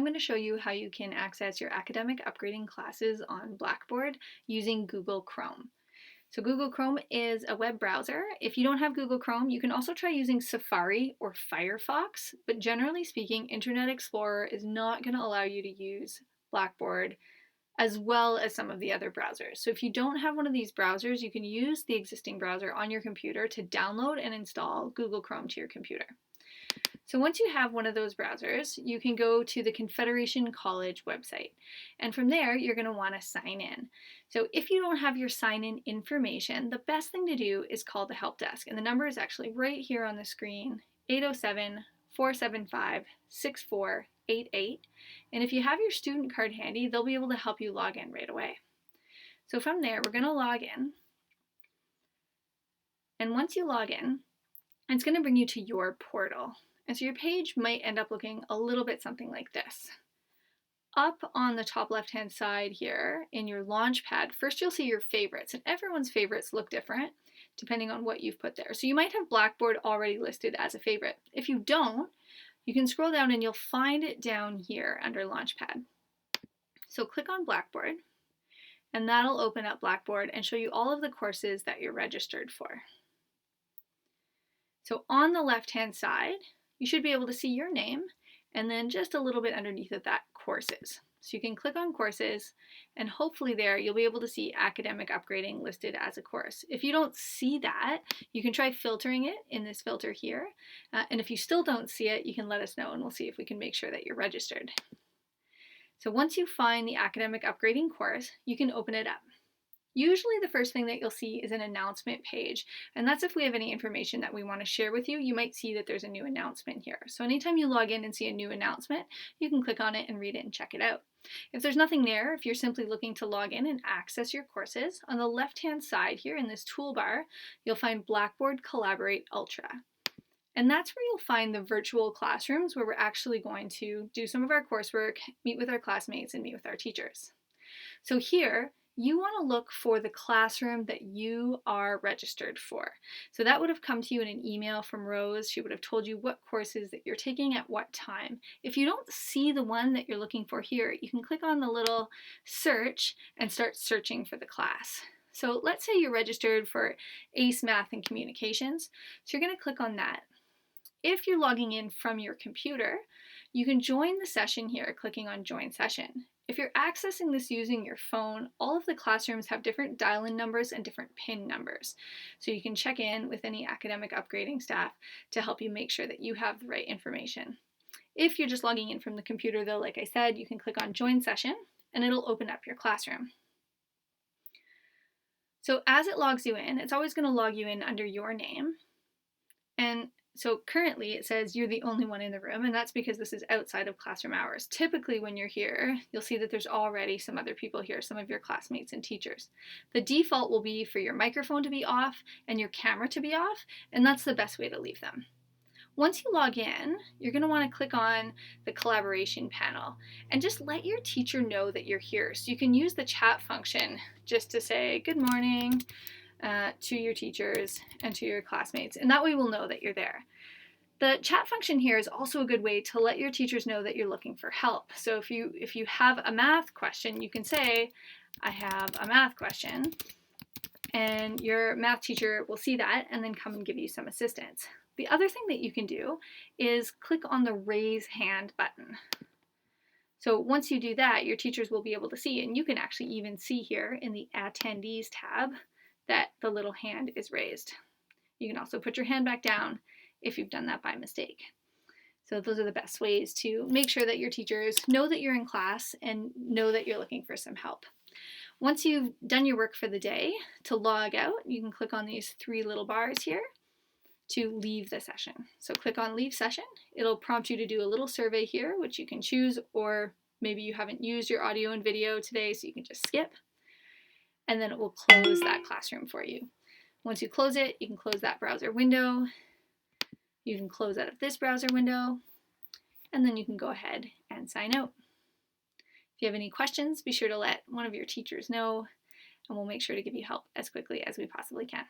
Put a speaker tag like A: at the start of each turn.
A: I'm going to show you how you can access your academic upgrading classes on Blackboard using Google Chrome. So Google Chrome is a web browser. If you don't have Google Chrome, you can also try using Safari or Firefox, but generally speaking, Internet Explorer is not going to allow you to use Blackboard as well as some of the other browsers. So if you don't have one of these browsers, you can use the existing browser on your computer to download and install Google Chrome to your computer. So once you have one of those browsers, you can go to the Confederation College website. And from there, you're going to want to sign in. So if you don't have your sign-in information, the best thing to do is call the help desk. And the number is actually right here on the screen, 807-475-6488. And if you have your student card handy, they'll be able to help you log in right away. So from there, we're going to log in. And once you log in, it's going to bring you to your portal. And so your page might end up looking a little bit something like this. Up on the top left-hand side here in your Launchpad, first you'll see your favorites, and everyone's favorites look different depending on what you've put there. So you might have Blackboard already listed as a favorite. If you don't, you can scroll down and you'll find it down here under Launchpad. So click on Blackboard, and that'll open up Blackboard and show you all of the courses that you're registered for. So on the left-hand side, you should be able to see your name, and then just a little bit underneath of that, courses. So you can click on courses, and hopefully there you'll be able to see academic upgrading listed as a course. If you don't see that, you can try filtering it in this filter here. And if you still don't see it, you can let us know and we'll see if we can make sure that you're registered. So once you find the academic upgrading course, you can open it up. Usually the first thing that you'll see is an announcement page, and that's if we have any information that we want to share with you. You might see that there's a new announcement here. So anytime you log in and see a new announcement, you can click on it and read it and check it out. If there's nothing there, if you're simply looking to log in and access your courses, on the left-hand side here in this toolbar, you'll find Blackboard Collaborate Ultra. And that's where you'll find the virtual classrooms where we're actually going to do some of our coursework, meet with our classmates, and meet with our teachers. So here, you want to look for the classroom that you are registered for. So that would have come to you in an email from Rose. She would have told you what courses that you're taking at what time. If you don't see the one that you're looking for here, you can click on the little search and start searching for the class. So let's say you're registered for ACE Math and Communications. So you're going to click on that. If you're logging in from your computer, you can join the session here, clicking on Join Session. If you're accessing this using your phone, all of the classrooms have different dial-in numbers and different PIN numbers. So you can check in with any academic upgrading staff to help you make sure that you have the right information. If you're just logging in from the computer though, like I said, you can click on Join Session and it'll open up your classroom. So as it logs you in, it's always going to log you in under your name. And so currently it says you're the only one in the room, and that's because this is outside of classroom hours. Typically when you're here, you'll see that there's already some other people here, some of your classmates and teachers. The default will be for your microphone to be off and your camera to be off, and that's the best way to leave them. Once you log in, you're going to want to click on the collaboration panel and just let your teacher know that you're here. So you can use the chat function just to say good morning to your teachers and to your classmates, and that way we'll know that you're there. The chat function here is also a good way to let your teachers know that you're looking for help. So if you have a math question, you can say, I have a math question, and your math teacher will see that and then come and give you some assistance. The other thing that you can do is click on the raise hand button. So once you do that, your teachers will be able to see, and you can actually even see here in the attendees tab that the little hand is raised. You can also put your hand back down if you've done that by mistake. So those are the best ways to make sure that your teachers know that you're in class and know that you're looking for some help. Once you've done your work for the day, to log out, you can click on these three little bars here to leave the session. So click on Leave Session. It'll prompt you to do a little survey here, which you can choose, or maybe you haven't used your audio and video today, so you can just skip. And then it will close that classroom for you. Once you close it, you can close that browser window. You can close out of this browser window, and then you can go ahead and sign out. If you have any questions, be sure to let one of your teachers know, and we'll make sure to give you help as quickly as we possibly can.